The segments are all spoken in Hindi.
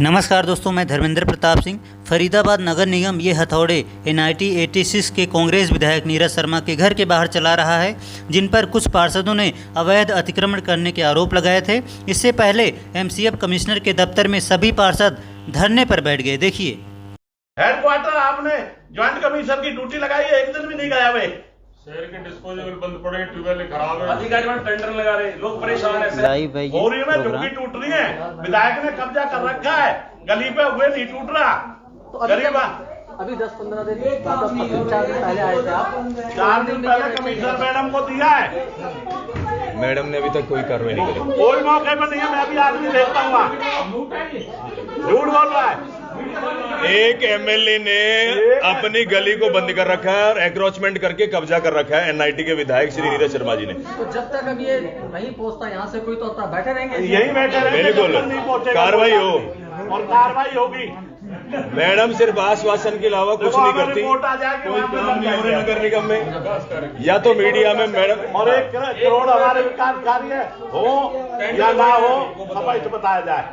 नमस्कार दोस्तों, मैं धर्मेंद्र प्रताप सिंह। फरीदाबाद नगर निगम ये हथौड़े NIT 86 के कांग्रेस विधायक नीरज शर्मा के घर के बाहर चला रहा है, जिन पर कुछ पार्षदों ने अवैध अतिक्रमण करने के आरोप लगाए थे। इससे पहले MCF कमिश्नर के दफ्तर में सभी पार्षद धरने पर बैठ गए। देखिए, हेडक्वार्टर आपने ज्वाइंट कमिश्नर की ड्यूटी लगाई है, एक दिन भी नहीं गया वे। शहर के डिस्पोजेबल बंद पड़े, ट्यूबवेल खराब है, अधिकारी टेंडर लगा रहे, लोग परेशान है। हो रही है ना, झुग्गी टूट रही है, विधायक ने कब्जा कर रखा है, गली पे हुए नहीं टूट रहा। तो गरीब अभी 10-15 दिन 4 दिन पहले आए थे आप, 4 दिन पहले कमिश्नर मैडम को दिया है। मैडम ने अभी तक कोई कार्रवाई नहीं करी। कोई मौके पर नहीं है, मैं भी आदमी देखता हूँ, झूठ बोल रहा है। एक MLA ने अपनी गली को बंद कर रखा है और एंक्रोचमेंट करके कब्जा कर रखा है NIT के विधायक श्री नीरज शर्मा जी ने। तो जब तक अब ये नहीं पहुंचता यहाँ से कोई, तो अपना बैठे रहेंगे, यही बैठे रहेंगे, बिल्कुल कार्रवाई हो और कार्रवाई होगी। मैडम सिर्फ आश्वासन के अलावा कुछ नहीं करती, रिपोर्ट आ जाएगी, कोई काम नहीं हो रहा नगर निगम में, या तो मीडिया में मैडम। और 1 करोड़ हमारे विकास कार्य हो या ना हो, सब बताया जाए।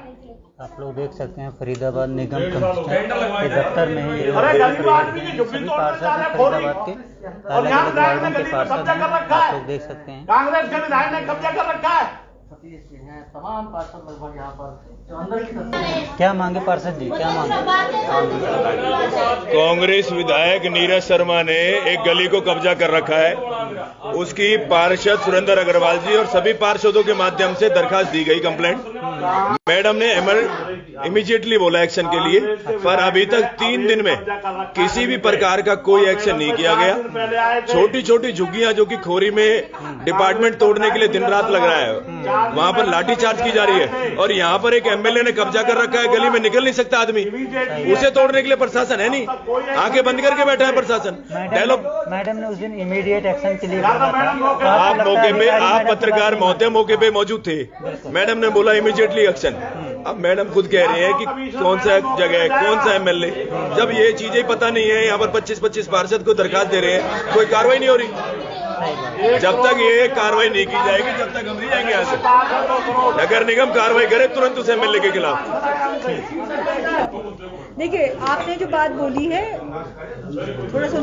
आप लोग देख सकते हैं फरीदाबाद निगम कमिश्नर के दफ्तर में ही अरे गरीब आदमी की झुग्गी सभी तोड़ पार्षद रहा हैं है, फरीदाबाद के और अलग यहाँ अलग विधायक ने वार्डों के गली में पार्षद कब्जा हैं। कर रखा आप है, लोग देख सकते हैं। कांग्रेस के विधायक ने कब्जा कर रखा है। सतीश जी हैं, तमाम पार्षद लगभग यहाँ पर जो अंदर की तरफ। क्या मांगे पार्षद जी, क्या मांगे? कांग्रेस विधायक नीरज शर्मा ने एक गली को कब्जा कर रखा है, उसकी पार्षद सुरेंद्र अग्रवाल जी और सभी पार्षदों के माध्यम से दरखास्त दी गई, कंप्लेंट। मैडम ने इमीडिएटली बोला एक्शन के लिए, पर अभी तक 3 दिन में किसी भी प्रकार का कोई एक्शन नहीं किया गया। छोटी छोटी झुग्गियां जो कि खोरी में डिपार्टमेंट तोड़ने के लिए दिन रात लग रहा है, वहां पर लाठीचार्ज की जा रही है। और यहाँ पर एक MLA ने कब्जा कर रखा है, गली में निकल नहीं सकता आदमी, उसे तोड़ने के लिए प्रशासन है नहीं, आंखें बंद करके बैठा है प्रशासन। मैडम ने उस दिन इमीडिएट एक्शन के लिए आप मौके पे, आप पत्रकार महोदय मौके पे मौजूद थे, मैडम ने बोला इमीडिएटली एक्शन। अब मैडम खुद कह रही है कि कौन सा जगह है, कौन सा MLA, जब ये चीजें पता नहीं है। यहाँ पर 25-25 पार्षद को दरखास्त दे रहे हैं, कोई कार्रवाई नहीं हो रही। जब तक ये कार्रवाई नहीं की जाएगी, जब तक हम नहीं जाएंगे यहाँ से। नगर निगम कार्रवाई करे तुरंत उस MLA के खिलाफ। देखिए, आपने जो बात बोली है, थोड़ा सा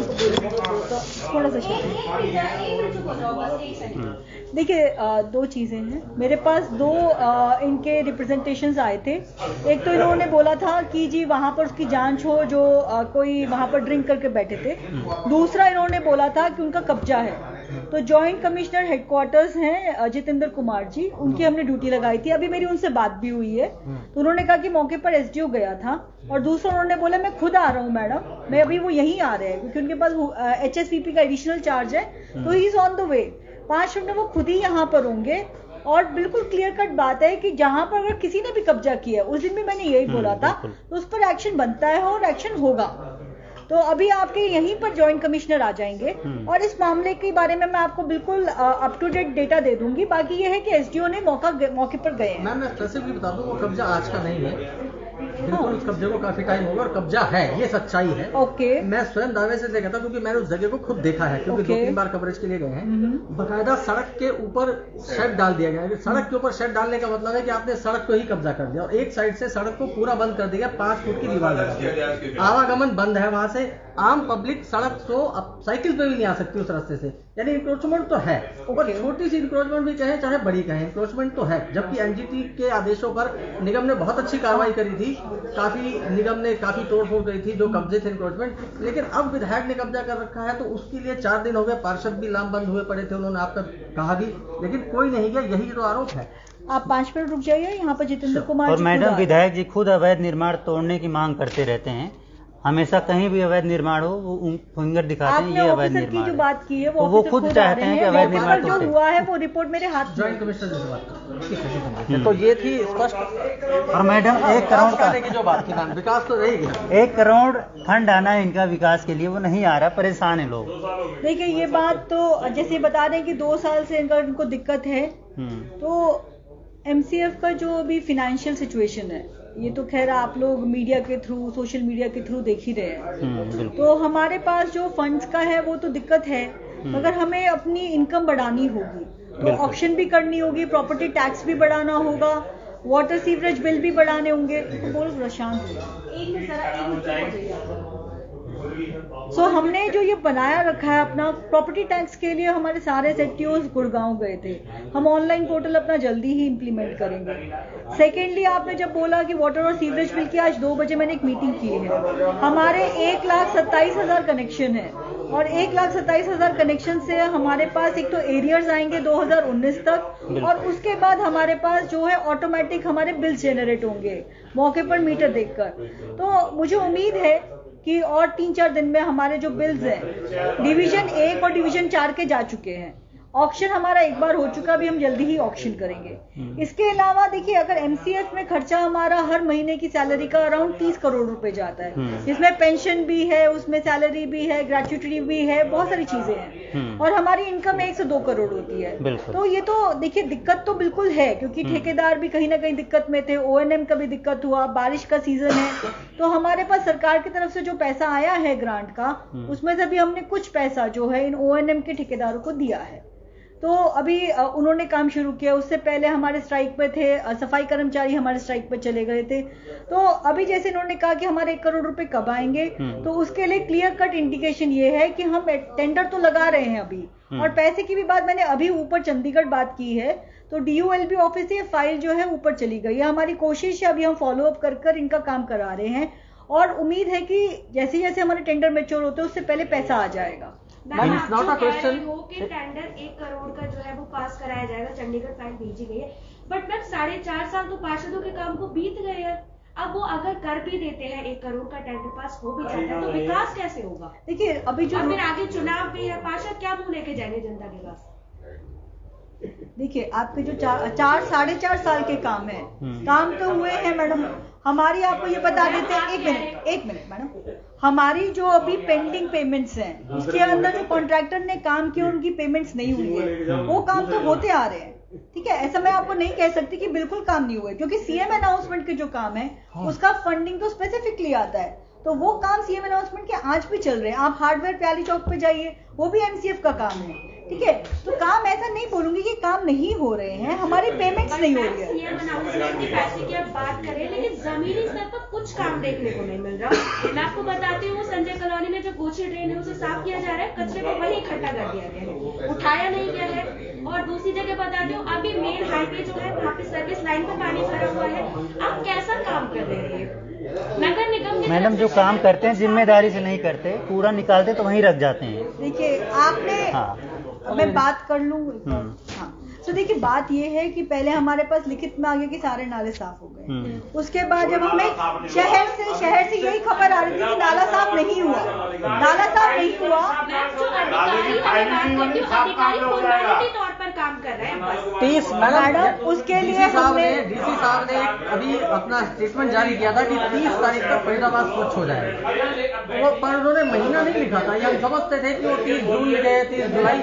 देखिए, 2 चीज़ें हैं मेरे पास। 2 इनके रिप्रेजेंटेशंस आए थे। एक तो इन्होंने बोला था कि जी वहाँ पर उसकी जांच हो, जो कोई वहाँ पर ड्रिंक करके बैठे थे। दूसरा इन्होंने बोला था कि उनका कब्जा है। तो जॉइंट कमिश्नर हेडक्वार्टर्स हैं जितेंद्र कुमार जी, उनकी हमने ड्यूटी लगाई थी। अभी मेरी उनसे बात भी हुई है, तो उन्होंने कहा कि मौके पर SDO गया था। और दूसरा उन्होंने बोला मैं खुद आ रहा हूँ मैडम, मैं अभी वो यहीं आ रहे हैं क्योंकि उनके पास HSPP का एडिशनल चार्ज है, तो he is on the way. 5 minute में वो खुद ही यहाँ पर होंगे। और बिल्कुल क्लियर कट बात है कि जहां पर अगर किसी ने भी कब्जा किया, उस दिन भी मैंने यही बोला था, तो उस पर एक्शन बनता है और एक्शन होगा। तो अभी आपके यहीं पर जॉइंट कमिश्नर आ जाएंगे और इस मामले के बारे में मैं आपको बिल्कुल अप टू डेट डेटा दे दूंगी। बाकी ये है कि SDO ने मौके पर गए हैं। मैम, मैं स्पेसिफिकली बता दूं, वो कब्जा आज का नहीं है, बिल्कुल उस कब्जे को काफी टाइम होगा और कब्जा है, ये सच्चाई है। ओके, मैं स्वयं दावे से देखा था क्योंकि मैंने उस जगह को खुद देखा है, क्योंकि 2-3 बार कवरेज के लिए गए हैं। बकायदा सड़क के ऊपर शेड डाल दिया गया है। सड़क के ऊपर शेड डालने का मतलब है कि आपने सड़क को ही कब्जा कर दिया और एक साइड से सड़क को पूरा बंद कर दिया, 5 फुट की दीवार लगा दी। आवागमन बंद है वहां से, आम पब्लिक सड़क को अब साइकिल पे भी नहीं आ सकती उस रास्ते से, यानी इंक्रोचमेंट तो है। और छोटी सी इंक्रोचमेंट भी कहें चाहे बड़ी कहें, इंक्रोचमेंट तो है। जबकि NGT के आदेशों पर निगम ने बहुत अच्छी कार्रवाई करी थी, निगम ने काफी तोड़फोड़ करी थी जो कब्जे थे इंक्रोचमेंट। लेकिन अब विधायक ने कब्जा कर रखा है, तो उसके लिए 4 दिन हो गए, पार्षद भी लामबंद हुए पड़े थे, उन्होंने आपका कहा भी, लेकिन कोई नहीं गया। यही तो आरोप है। आप 5 मिनट रुक जाइए। यहाँ पर जितेंद्र कुमार और मैडम विधायक जी खुद अवैध निर्माण तोड़ने की मांग करते रहते हैं। हमेशा कहीं भी अवैध निर्माण हो वो फिंगर दिखाते हैं, ये अवैध निर्माण की जो बात की है वो खुद चाहते हैं कि अवैध निर्माण जो हुआ है वो रिपोर्ट मेरे हाथ में। जॉइंट कमिश्नर से बात तो ये थी स्पष्ट। और मैडम 1 करोड़ की जो बात की, विकास तो रहेगी। 1 करोड़ फंड आना है इनका विकास के लिए, वो नहीं आ रहा, परेशान है लोग। देखिए, ये बात तो जैसे बता दें कि 2 साल से इनको दिक्कत है। तो MCF का जो अभी फाइनेंशियल सिचुएशन है, ये तो खैर आप लोग मीडिया के थ्रू, सोशल मीडिया के थ्रू देख ही रहे हैं। तो हमारे पास जो फंड्स का है वो तो दिक्कत है, मगर हमें अपनी इनकम बढ़ानी होगी, तो ऑक्शन भी करनी होगी, प्रॉपर्टी टैक्स भी बढ़ाना होगा, वाटर सीवरेज बिल भी बढ़ाने होंगे। तो बोल प्रशांत सो हमने जो ये बनाया रखा है अपना प्रॉपर्टी टैक्स के लिए, हमारे सारे सेक्टर्स गुड़गांव गए थे। हम ऑनलाइन पोर्टल अपना जल्दी ही इंप्लीमेंट करेंगे। सेकेंडली, आपने जब बोला कि वाटर और सीवरेज बिल की, आज 2 बजे मैंने एक मीटिंग की है। हमारे 1,27,000 कनेक्शन है और 1,27,000 कनेक्शन से हमारे पास एक तो एरियर्स आएंगे 2019 तक, और उसके बाद हमारे पास जो है ऑटोमेटिक हमारे बिल जनरेट होंगे मौके पर मीटर देखकर। तो मुझे उम्मीद है कि और 3-4 दिन में हमारे जो बिल्स हैं डिवीजन 1 और डिवीजन 4 के जा चुके हैं। ऑक्शन हमारा एक बार हो चुका, अभी हम जल्दी ही ऑक्शन करेंगे। इसके अलावा देखिए, अगर एमसीएफ में खर्चा हमारा हर महीने की सैलरी का अराउंड 30 करोड़ रुपए जाता है, जिसमें पेंशन भी है, उसमें सैलरी भी है, ग्रेच्युटी भी है, बहुत सारी चीजें हैं, और हमारी इनकम 1 से 2 करोड़ होती है। तो ये तो देखिए दिक्कत तो बिल्कुल है, क्योंकि ठेकेदार भी कहीं ना कहीं दिक्कत में थे, ओएनएम का भी दिक्कत हुआ, बारिश का सीजन है। तो हमारे पास सरकार की तरफ से जो पैसा आया है ग्रांट का, उसमें से भी हमने कुछ पैसा जो है इन ओएनएम के ठेकेदारों को दिया है। तो अभी उन्होंने काम शुरू किया। उससे पहले हमारे स्ट्राइक पे थे, सफाई कर्मचारी हमारे स्ट्राइक पे चले गए थे। तो अभी जैसे इन्होंने कहा कि हमारे 1 करोड़ रुपए कब आएंगे, तो उसके लिए क्लियर कट इंडिकेशन ये है कि हम टेंडर तो लगा रहे हैं अभी, और पैसे की भी बात मैंने अभी ऊपर चंडीगढ़ बात की है, तो डीयूएलबी ऑफिस से फाइल जो है ऊपर चली गई है। हमारी कोशिश है, अभी हम फॉलो अप कर इनका काम करा रहे हैं, और उम्मीद है कि जैसे जैसे हमारे टेंडर मैच्योर होते हैं उससे पहले पैसा आ जाएगा। मैम, आप जो कह रही हो कि टेंडर 1 करोड़ का जो है वो पास कराया जाएगा, चंडीगढ़ फाइल भेजी गई है, बट मैम 4.5 साल तो पार्षदों के काम को बीत गए हैं। अब वो अगर कर भी देते हैं, 1 करोड़ का टेंडर पास हो भी जाता है, तो विकास कैसे होगा? देखिए अभी जो फिर आगे चुनाव भी है, पार्षद क्या मुंह लेके जाएंगे जनता के पास? देखिए आपके जो 4-4.5 साल के काम है, काम तो हुए हैं मैडम। हमारी आपको ये बता देते हैं, एक मिनट मैडम, हमारी जो अभी पेंडिंग पेमेंट्स हैं, उसके अंदर जो कॉन्ट्रैक्टर ने काम किया उनकी पेमेंट्स नहीं हुई है, वो काम तो होते आ रहे हैं। ठीक है, ऐसा मैं आपको नहीं कह सकती कि बिल्कुल काम नहीं हुए, क्योंकि सीएम अनाउंसमेंट के जो काम है उसका फंडिंग तो स्पेसिफिकली आता है, तो वो काम सीएम अनाउंसमेंट के आज भी चल रहे हैं। आप हार्डवेयर प्याली चौक पे जाइए, वो भी एमसीएफ का काम है। ठीक है, तो काम ऐसा नहीं बोलूंगी कि काम नहीं हो रहे हैं, हमारी पेमेंट्स नहीं हो रही है। सीएम अनाउंसमेंट के पैसे की आप बात करें, लेकिन जमीनी स्तर पर कुछ काम देखने को नहीं मिल रहा। मैं आपको बताती हूँ, संजय कॉलोनी में जो गोची ड्रेन है उसे साफ किया जा रहा है, कचरे को वहीं इकट्ठा कर दिया गया है, उठाया नहीं गया है। और दूसरी जगह बताती हूँ, अभी मेन हाईवे जो है वहाँ पे सर्विस लाइन पर पानी भरा हुआ है। आप कैसा काम कर रहे हैं? नगर निगम मैडम जो काम करते हैं जिम्मेदारी से नहीं करते, कूड़ा निकालते तो वहीं रख जाते हैं। देखिए आपने मैं बात कर लूँ। हाँ, तो देखिए बात ये है कि पहले हमारे पास लिखित में आ गया कि सारे नाले साफ हो गए। उसके बाद जब हमें शहर से यही खबर आ रही थी कि नाला साफ नहीं हुआ, नाला साफ नहीं हुआ। तौर पर काम कर रहे हैं 30 मैडम, उसके लिए हमने डीसी साहब ने अभी अपना स्टेटमेंट जारी किया था कि 30 तारीख तक फरीदाबाद स्वच्छ हो जाए, पर उन्होंने महीना नहीं लिखा था। हम समझते थे कि वो 30 जून लिखे, 30 जुलाई,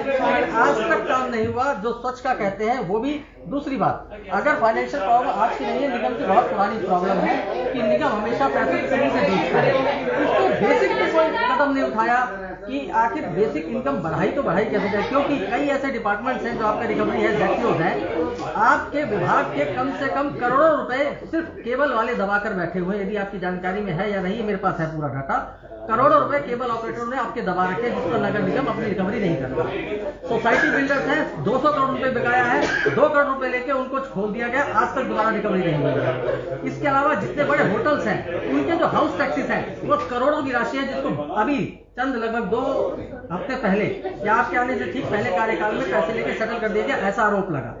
आज तक काम नहीं हुआ। जो स्वच्छ का कहते हैं वो भी। दूसरी बात, अगर फाइनेंशियल प्रॉब्लम आज की नहीं है, निगम की बहुत पुरानी प्रॉब्लम है कि निगम हमेशा पैसे कहीं से देखता है। उसको बेसिक पे कोई कदम नहीं उठाया कि आखिर बेसिक इनकम बढ़ाई तो बढ़ाई कैसे जाए, क्योंकि कई ऐसे डिपार्टमेंट्स हैं जो आपका रिकवरी है, जेक्यूज हैं, आपके विभाग के कम से कम करोड़ों रुपए सिर्फ केबल वाले दबाकर बैठे हुए। यदि आपकी जानकारी में है या नहीं, मेरे पास है पूरा डाटा। करोड़ों रुपए केबल ऑपरेटरों ने आपके दबा रखे, जिस पर नगर निगम अपनी रिकवरी नहीं करता। सोसाइटी बिल्डर्स हैं, 200 करोड़ रुपए बिकाया है, 2 करोड़ रुपए लेके उनको खोल दिया गया, आज तक दोबारा रिकवरी नहीं हुई। इसके अलावा जितने बड़े होटल्स हैं, उनके जो हाउस टैक्सेस हैं वो करोड़ों की राशि है, जिसको अभी चंद लगभग 2 हफ्ते पहले या आपके आने से ठीक पहले कार्यकाल में पैसे लेके सेटल कर दिया गया, ऐसा आरोप लगा।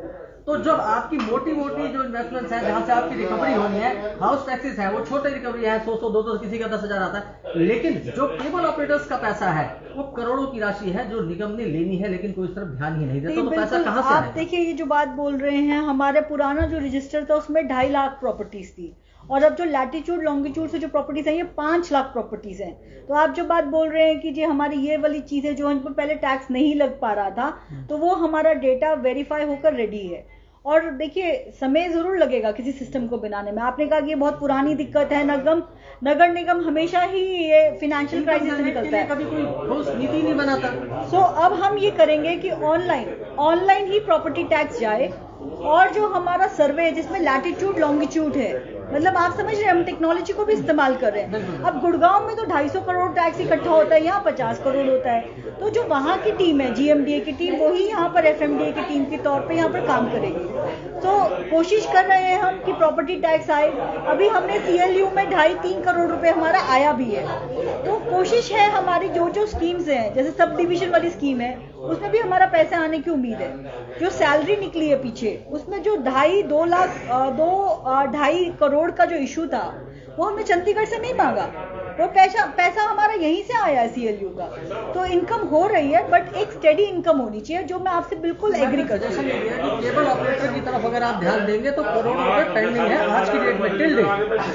तो जब आपकी मोटी जो इन्वेस्टमेंट्स हैं, जहां से आपकी रिकवरी होनी है, हाउस टैक्सेस है, वो छोटे रिकवरी है, 100, 200, किसी का 10,000 आता है। लेकिन जो केबल ऑपरेटर्स का पैसा है वो करोड़ों की राशि है जो निगम ने लेनी है, लेकिन कोई इस तरफ ध्यान ही नहीं देता। तो पैसा कहां से आएगा? आप देखिए, ये जो बात बोल रहे हैं, हमारे पुराना जो रजिस्टर था उसमें 2.5 लाख प्रॉपर्टीज थी, और अब जो लैटिट्यूड लॉन्गिट्यूड से जो प्रॉपर्टीज हैं ये 5 लाख प्रॉपर्टीज हैं। तो आप जो बात बोल रहे हैं कि जी हमारी ये वाली चीजें जो इन पर पहले टैक्स नहीं लग पा रहा था, तो वो हमारा डेटा वेरीफाई होकर रेडी है। और देखिए समय जरूर लगेगा किसी सिस्टम को बनाने में। आपने कहा कि ये बहुत पुरानी दिक्कत है, नगर निगम हमेशा ही ये फाइनेंशियल क्राइसिस से निकलता है, कभी कोई ठोस नीति नहीं बनाता। सो अब हम ये करेंगे कि ऑनलाइन ही प्रॉपर्टी टैक्स जाए, और जो हमारा सर्वे है जिसमें लैटिट्यूड लॉन्गिट्यूड है, मतलब आप समझ रहे हैं हम टेक्नोलॉजी को भी इस्तेमाल कर रहे हैं। अब गुड़गांव में तो 250 करोड़ टैक्स इकट्ठा होता है, यहाँ 50 करोड़ होता है। तो जो वहाँ की टीम है GMDA की टीम, वही यहाँ पर FMDA की टीम के तौर पे यहाँ पर काम करेगी। तो कोशिश कर रहे हैं हम कि प्रॉपर्टी टैक्स आए। अभी हमने CLU में 2.5-3 करोड़ रुपए हमारा आया भी है। तो कोशिश है हमारी जो स्कीम्स हैं, जैसे सब डिविजन वाली स्कीम है, उसमें भी हमारा पैसा आने की उम्मीद है। जो सैलरी निकली है पीछे, उसमें जो 2.5 करोड़ का जो इशू था, वो हमने चंडीगढ़ से नहीं मांगा, वो पैसा हमारा यहीं से आया है CLU का। तो इनकम हो रही है, बट एक स्टेडी इनकम होनी चाहिए, जो मैं आपसे बिल्कुल एग्री करती हूँ। केबल ऑपरेटर की तरफ अगर आप ध्यान देंगे तो करोड़ों रुपए पेंडिंग है आज की डेट में, टिल डेट।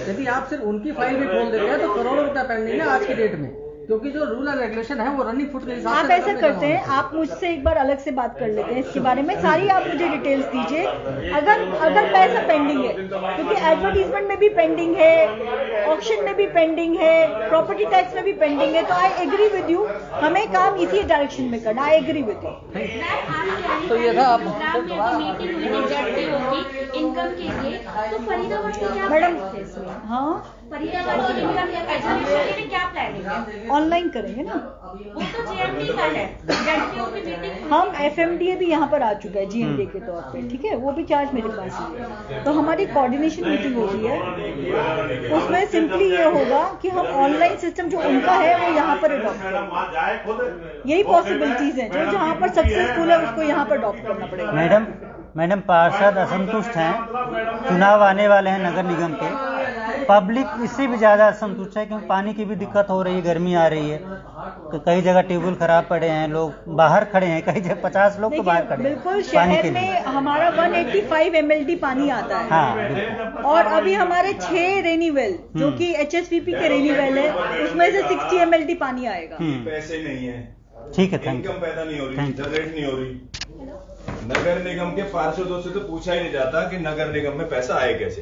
यदि आप सिर्फ उनकी फाइल भी खोल देते हैं तो करोड़ों रुपए पेंडिंग है आज की डेट में, क्योंकि जो रूल एंड रेगुलेशन है वो रनिंग फुट के हिसाब से। आप ऐसा करते हैं, आप मुझसे एक बार अलग से बात कर लेते हैं इसके बारे में, सारी आप मुझे डिटेल्स दीजिए। अगर पैसा पेंडिंग है, क्योंकि एडवर्टीजमेंट में भी पेंडिंग है, ऑक्शन में भी पेंडिंग है, प्रॉपर्टी टैक्स में भी पेंडिंग है, तो आई एग्री विद यू, हमें काम इसी डायरेक्शन में करना। I agree with you. तो ये था आप मीटिंग हुई जैसे होगी इनकम के लिए, तो फरीदाबाद में क्या मैडम, plan है इसमें? हाँ, फरीदाबाद की इनकम एजुकेशन के लिए क्या प्लानिंग है? ऑनलाइन करेंगे ना। वो तो JMD का है, JMD की मीटिंग। हम FMDA भी यहाँ पर आ चुका है GMDA के तौर पे, ठीक है, वो भी चार्ज मेरे पास ही है। तो हमारी कोऑर्डिनेशन मीटिंग हो रही है, उसमें सिंपली ये होगा कि हम ऑनलाइन सिस्टम जो उनका है वो यहाँ पर अडॉप्ट करें। यही पॉसिबिलिटीज हैं, जो जहाँ पर सक्सेसफुल है उसको यहाँ पर अडॉप्ट करना पड़ेगा। मैडम पार्षद असंतुष्ट हैं, चुनाव आने वाले हैं नगर निगम के, पब्लिक इससे भी ज़्यादा असंतुष्ट है क्योंकि पानी की भी दिक्कत हो रही है, गर्मी आ रही है, कई जगह ट्यूबवेल खराब पड़े हैं, लोग बाहर खड़े हैं, कई जगह 50 लोग तो बाहर खड़े हैं। बिल्कुल, शहर में हमारा 185 MLD पानी आता है। हाँ, और अभी हमारे 6 रेनी वेल जो कि HSVP के रेनी वेल है, उसमें से 60 MLD पानी आएगा। पैसे नहीं है, ठीक है, थैंक यू। इनकम पैदा नहीं हो रही, जनरेट नहीं हो रही। नगर निगम के पार्षदों से तो पूछा ही नहीं जाता कि नगर निगम में पैसा आए कैसे।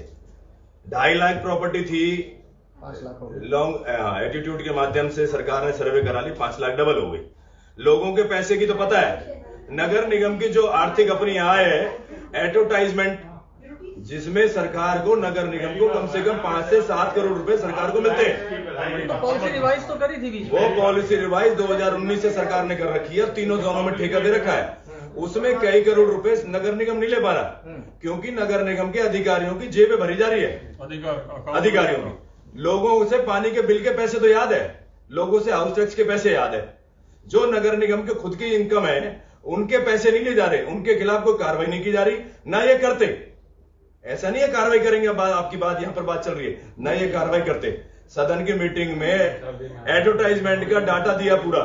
2.5 लाख प्रॉपर्टी थी, 5 लाख लॉन्ग एटीट्यूड के माध्यम से सरकार ने सर्वे करा ली, 5 लाख डबल हो गई। लोगों के पैसे की तो पता है। नगर निगम की जो आर्थिक अपनी आय है, एडवर्टाइजमेंट, जिसमें सरकार को, नगर निगम को कम से कम 5 से 7 करोड़ रुपए सरकार को मिलते हैं। तो पॉलिसी रिवाइज तो करी थी बीच में। वो पॉलिसी रिवाइज 2019 से सरकार ने कर रखी है और तीनों जोनों में ठेका दे रखा है। उसमें कई करोड़ रुपए नगर निगम नहीं ले पा रहा, क्योंकि नगर निगम के अधिकारियों की जेबें भरी जा रही है। अधिकारियों की, लोगों से पानी के बिल के पैसे तो याद है, लोगों से हाउस टैक्स के पैसे याद है। जो नगर निगम के खुद की इनकम है, उनके पैसे नहीं ले जा रहे, उनके खिलाफ कोई कार्रवाई नहीं की जा रही, ना ये करते। ऐसा नहीं है कार्रवाई करेंगे, आपकी बात यहां पर बात चल रही है, ना ये कार्रवाई करते। सदन की मीटिंग में एडवर्टाइजमेंट का डाटा दिया पूरा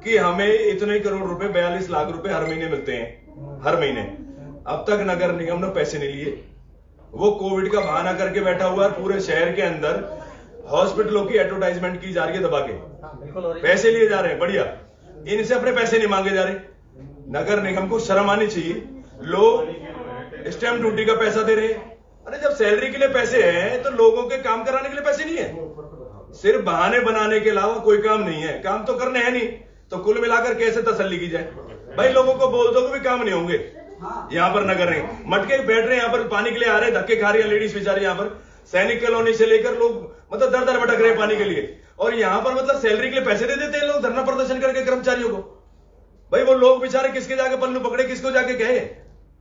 कि हमें इतने करोड़ रुपए, 42 लाख रुपए हर महीने मिलते हैं, हर महीने। अब तक नगर निगम ने पैसे नहीं लिए। वो कोविड का बहाना करके बैठा हुआ है। पूरे शहर के अंदर हॉस्पिटलों की एडवर्टाइजमेंट की जा रही है दबा के, पैसे लिए जा रहे हैं, बढ़िया। इनसे अपने पैसे नहीं मांगे जा रहे। नगर निगम को शर्म आनी चाहिए। लोग स्टैंप ड्यूटी का पैसा दे रहे हैं। अरे जब सैलरी के लिए पैसे हैं तो लोगों के काम कराने के लिए पैसे नहीं है। सिर्फ बहाने बनाने के अलावा कोई काम नहीं है, काम तो करने हैं नहीं, तो कुल मिलाकर कैसे तसल्ली की जाए? भाई लोगों को बोल दो कि भी काम नहीं होंगे। यहाँ पर नगर निगम मटके बैठ रहे हैं, यहाँ पर पानी के लिए आ रहे हैं, धक्के खा रही है लेडीज बेचारी। यहाँ पर सैनिक कॉलोनी से लेकर लोग मतलब दर दर भटक रहे हैं पानी के लिए, और यहाँ पर मतलब सैलरी के लिए पैसे दे देते हैं लोग धरना प्रदर्शन करके कर्मचारियों को। भाई वो लोग बेचारे किसके जाके पल्लू पकड़े, किसको जाके कहे?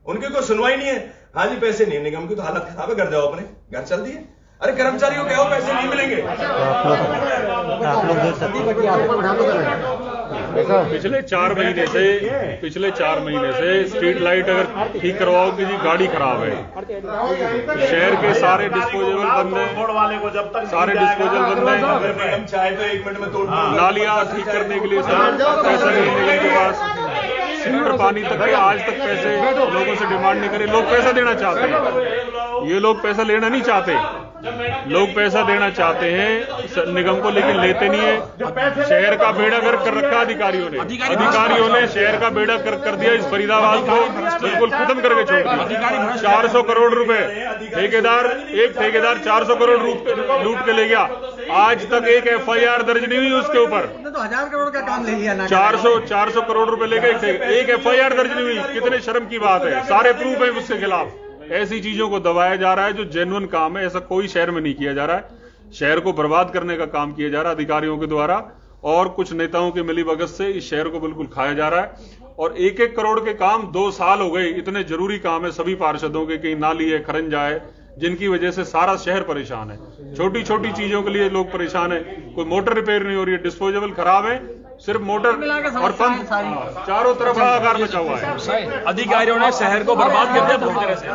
उनकी कोई सुनवाई नहीं है। हाँ जी पैसे नहीं, निगम की तो हालत खराब है, घर जाओ अपने घर, चल दिए। अरे कर्मचारियों कहो पैसे नहीं मिलेंगे। आप लोग देख पिछले 4 महीने से स्ट्रीट लाइट अगर ठीक करवाओ कि जी गाड़ी खराब है, शहर के सारे डिस्पोजेबल बंद हैं, सारे डिस्पोजल बंद हैं। चाहे तो 1 मिनट में तोड़, नालियां ठीक करने के लिए पैसा नहीं निगम के पास। सीवर पानी तक के आज तक पैसे लोगों से डिमांड नहीं करे। लोग पैसा देना चाहते हैं, ये लोग पैसा लेना नहीं चाहते। लोग पैसा देना चाहते हैं निगम को, लेकिन लेते नहीं है। शहर का बेड़ा गर्क कर रखा अधिकारियों ने शहर का बेड़ा गर्क कर दिया। इस फरीदाबाद को बिल्कुल खत्म करके छोड़ दिया। 400 करोड़ रुपए ठेकेदार 400 करोड़ लूट के ले गया। आज तक एक FIR दर्ज नहीं हुई उसके ऊपर। उसने तो 1000 करोड़ का काम ले लिया ना। 400 करोड़ रुपए लेके एक FIR दर्ज नहीं हुई, कितने शर्म की बात है। सारे प्रूफ है उसके खिलाफ। ऐसी चीजों को दबाया जा रहा है जो जेन्युइन काम है, ऐसा कोई शहर में नहीं किया जा रहा है। शहर को बर्बाद करने का काम किया जा रहा है अधिकारियों के द्वारा, और कुछ नेताओं के मिलीभगत से इस शहर को बिल्कुल खाया जा रहा है। और 1-1 करोड़ के काम 2 साल हो गए, इतने जरूरी काम है सभी पार्षदों के, कहीं नाली है, खरंजा है, जिनकी वजह से सारा शहर परेशान है। छोटी छोटी चीजों के लिए लोग परेशान है। कोई मोटर रिपेयर नहीं हो रही है, डिस्पोजेबल खराब है, सिर्फ मोटर और पंप, चारों तरफ हाहाकार मचा हुआ है। अधिकारियों ने शहर को बर्बाद कर दिया पूरी तरह से।